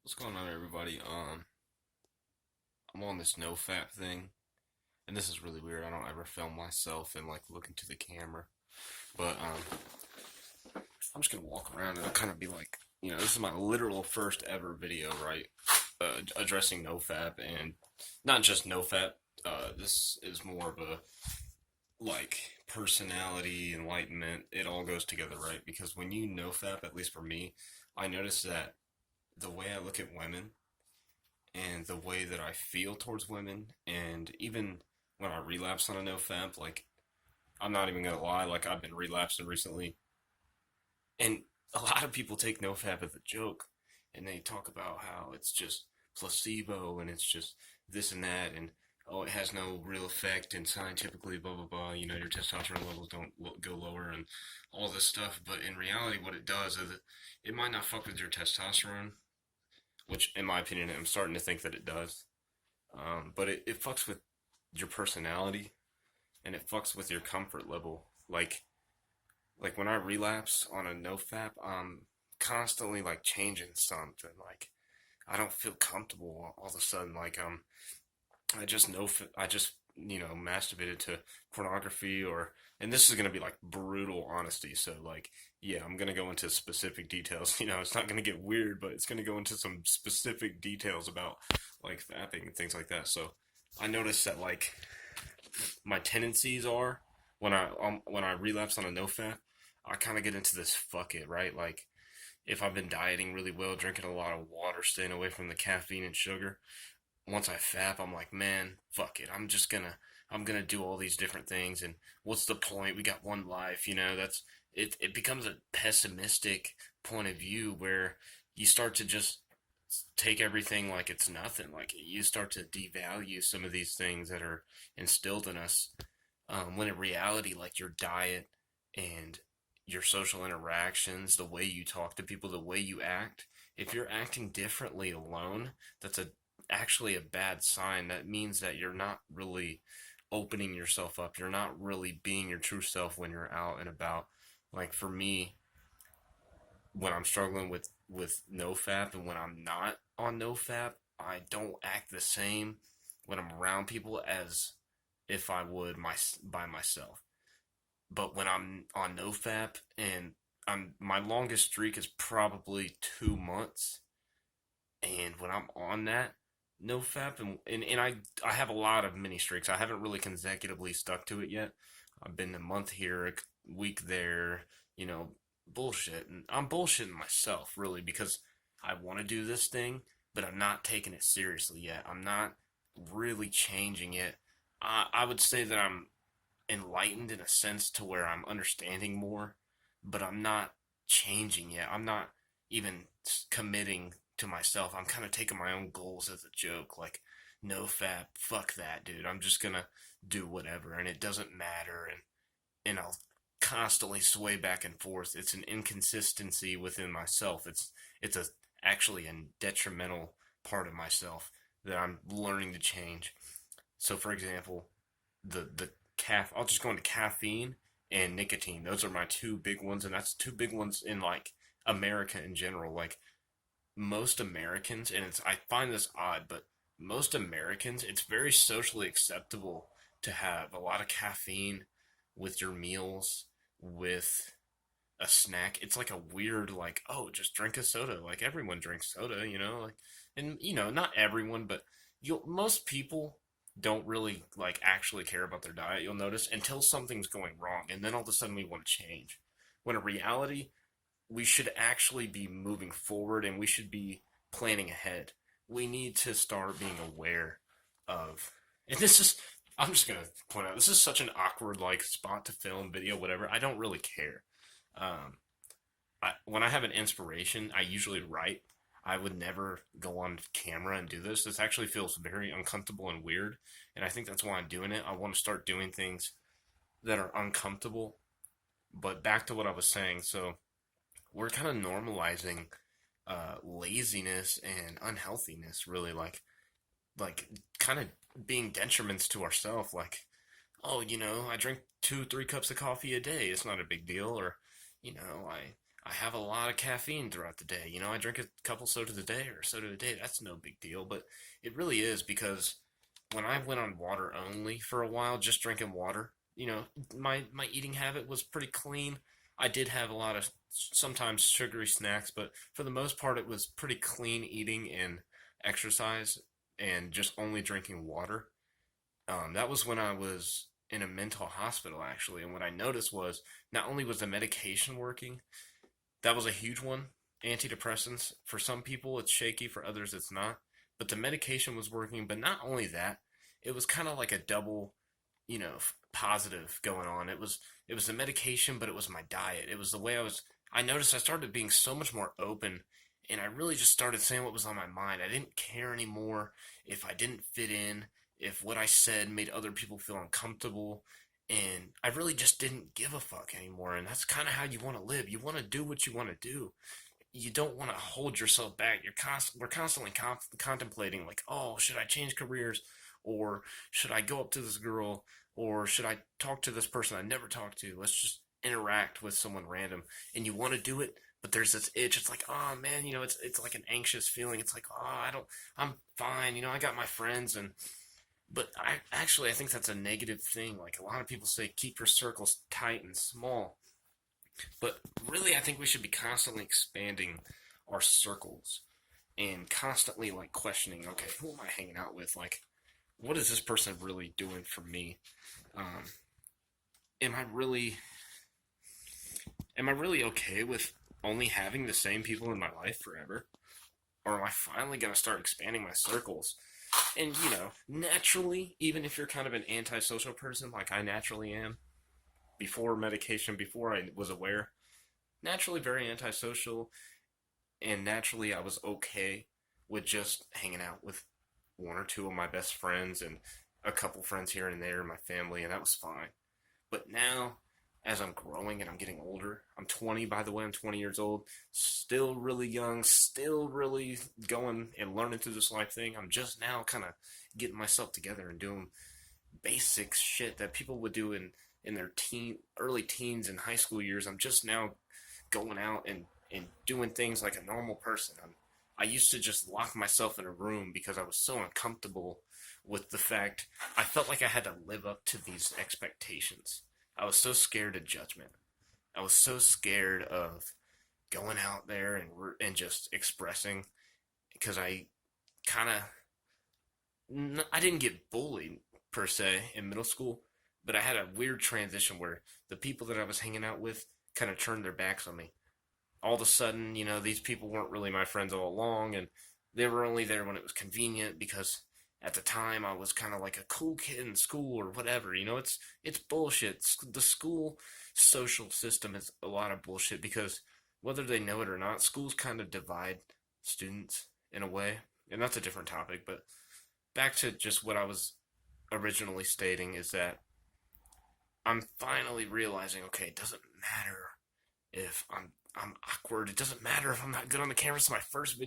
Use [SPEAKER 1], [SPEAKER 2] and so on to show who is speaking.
[SPEAKER 1] What's going on, everybody? I'm on this NoFap thing, and this is really weird. I don't ever film myself and like look into the camera, but I'm just gonna walk around and kind of be like, this is my literal first ever video, right? Addressing NoFap and not just NoFap. This is more of a like personality enlightenment. It all goes together, right? Because when you NoFap, at least for me, I notice that the way I look at women and the way that I feel towards women, and even when I relapse on a NoFap, like I'm not even gonna lie, like I've been relapsing recently, and a lot of people take NoFap as a joke, and they talk about how it's just placebo and it's just this and that, and oh, it has no real effect, and scientifically, blah blah blah. Your testosterone levels don't go lower, and all this stuff. But in reality, what it does is it might not fuck with your testosterone, which, in my opinion, I'm starting to think that it does. But it fucks with your personality and it fucks with your comfort level. Like when I relapse on a NoFap, I'm constantly like changing something. Like I don't feel comfortable all of a sudden. I just know I just masturbated to pornography, or and this is gonna be like brutal honesty. So like yeah, I'm gonna go into specific details. It's not gonna get weird, but it's gonna go into some specific details about like fapping and things like that. So I noticed that like my tendencies are when I relapse on a no fap, I kind of get into this fuck it, right? Like if I've been dieting really well, drinking a lot of water, staying away from the caffeine and sugar, once I fap, I'm like, man, fuck it. I'm gonna do all these different things, and what's the point? We got one life, That's it. It becomes a pessimistic point of view where you start to just take everything like it's nothing. Like you start to devalue some of these things that are instilled in us. When in reality, like your diet and your social interactions, the way you talk to people, the way you act, if you're acting differently alone, that's actually a bad sign. That means that you're not really opening yourself up. You're not really being your true self when you're out and about. Like for me, when I'm struggling with NoFap and when I'm not on NoFap, I don't act the same when I'm around people as if I would by myself. But when I'm on NoFap and my longest streak is probably 2 months, and when I'm on that NoFap and I have a lot of mini streaks. I haven't really consecutively stuck to it yet. I've been a month here, a week there, you know, bullshit. And I'm bullshitting myself really because I want to do this thing, but I'm not taking it seriously yet. I'm not really changing it. I would say that I'm enlightened in a sense to where I'm understanding more, but I'm not changing yet. I'm not even committing to myself. I'm kind of taking my own goals as a joke. Like, no fap, fuck that, dude. I'm just gonna do whatever, and it doesn't matter. And I'll constantly sway back and forth. It's an inconsistency within myself. It's a actually a detrimental part of myself that I'm learning to change. So, for example, the I'll just go into caffeine and nicotine. Those are my two big ones, and that's two big ones in like America in general. Like most Americans, and I find this odd, but most Americans, it's very socially acceptable to have a lot of caffeine with your meals, with a snack. It's like a weird, like, oh, just drink a soda. Like everyone drinks soda, like, and not everyone, but most people don't really like actually care about their diet. You'll notice until something's going wrong, and then all of a sudden we want to change. When in reality, we should actually be moving forward and we should be planning ahead. We need to start being aware of, and this is, I'm just going to point out, this is such an awkward, like, spot to film, video, whatever. I don't really care. Um, when I have an inspiration, I usually write. I would never go on camera and do this. This actually feels very uncomfortable and weird. And I think that's why I'm doing it. I want to start doing things that are uncomfortable. But back to what I was saying. So, we're kind of normalizing laziness and unhealthiness, really, like kind of being detriments to ourselves. Like, oh, I drink 2, 3 cups of coffee a day. It's not a big deal, or I I have a lot of caffeine throughout the day. I drink a couple sodas a day or a soda a day. That's no big deal, but it really is because when I went on water only for a while, just drinking water, my eating habit was pretty clean. I did have a lot of sometimes sugary snacks, but for the most part, it was pretty clean eating and exercise and just only drinking water. That was when I was in a mental hospital, actually. And what I noticed was not only was the medication working, that was a huge one. Antidepressants, for some people, it's shaky, for others, it's not. But the medication was working. But not only that, it was kind of like a double, positive going on. It was the medication, but it was my diet. It was the way I was. I noticed I started being so much more open, and I really just started saying what was on my mind. I didn't care anymore if I didn't fit in, if what I said made other people feel uncomfortable, and I really just didn't give a fuck anymore. And that's kind of how you want to live. You want to do what you want to do. You don't want to hold yourself back. We're constantly contemplating, like, oh, should I change careers, or should I go up to this girl, or should I talk to this person I never talked to? Let's just interact with someone random. And you want to do it, but there's this itch. It's like, oh man, it's like an anxious feeling. It's like, oh, I'm fine. I got my friends, and but I think that's a negative thing. Like, a lot of people say, keep your circles tight and small. But really, I think we should be constantly expanding our circles and constantly like questioning, okay, who am I hanging out with? Like, what is this person really doing for me? Um, am I really okay with only having the same people in my life forever? Or am I finally gonna start expanding my circles? And naturally, even if you're kind of an antisocial person like I naturally am, before medication, before I was aware, naturally very antisocial, and naturally I was okay with just hanging out with one or two of my best friends and a couple friends here and there in my family, and that was fine. But now, as I'm growing and I'm getting older, I'm 20, by the way, I'm 20 years old, still really young, still really going and learning through this life thing. I'm just now kind of getting myself together and doing basic shit that people would do in their early teens and high school years. I'm just now going out and doing things like a normal person. I used to just lock myself in a room because I was so uncomfortable with the fact I felt like I had to live up to these expectations. I was so scared of judgment. I was so scared of going out there and just expressing, because kind I didn't get bullied per se in middle school, but I had a weird transition where the people that I was hanging out with kind of turned their backs on me. All of a sudden, these people weren't really my friends all along, and they were only there when it was convenient because at the time I was kind of like a cool kid in school or whatever. It's bullshit. The school social system is a lot of bullshit because whether they know it or not, schools kind of divide students in a way, and that's a different topic. But back to just what I was originally stating is that I'm finally realizing, okay, it doesn't matter if I'm awkward. It doesn't matter if I'm not good on the camera. It's my first video.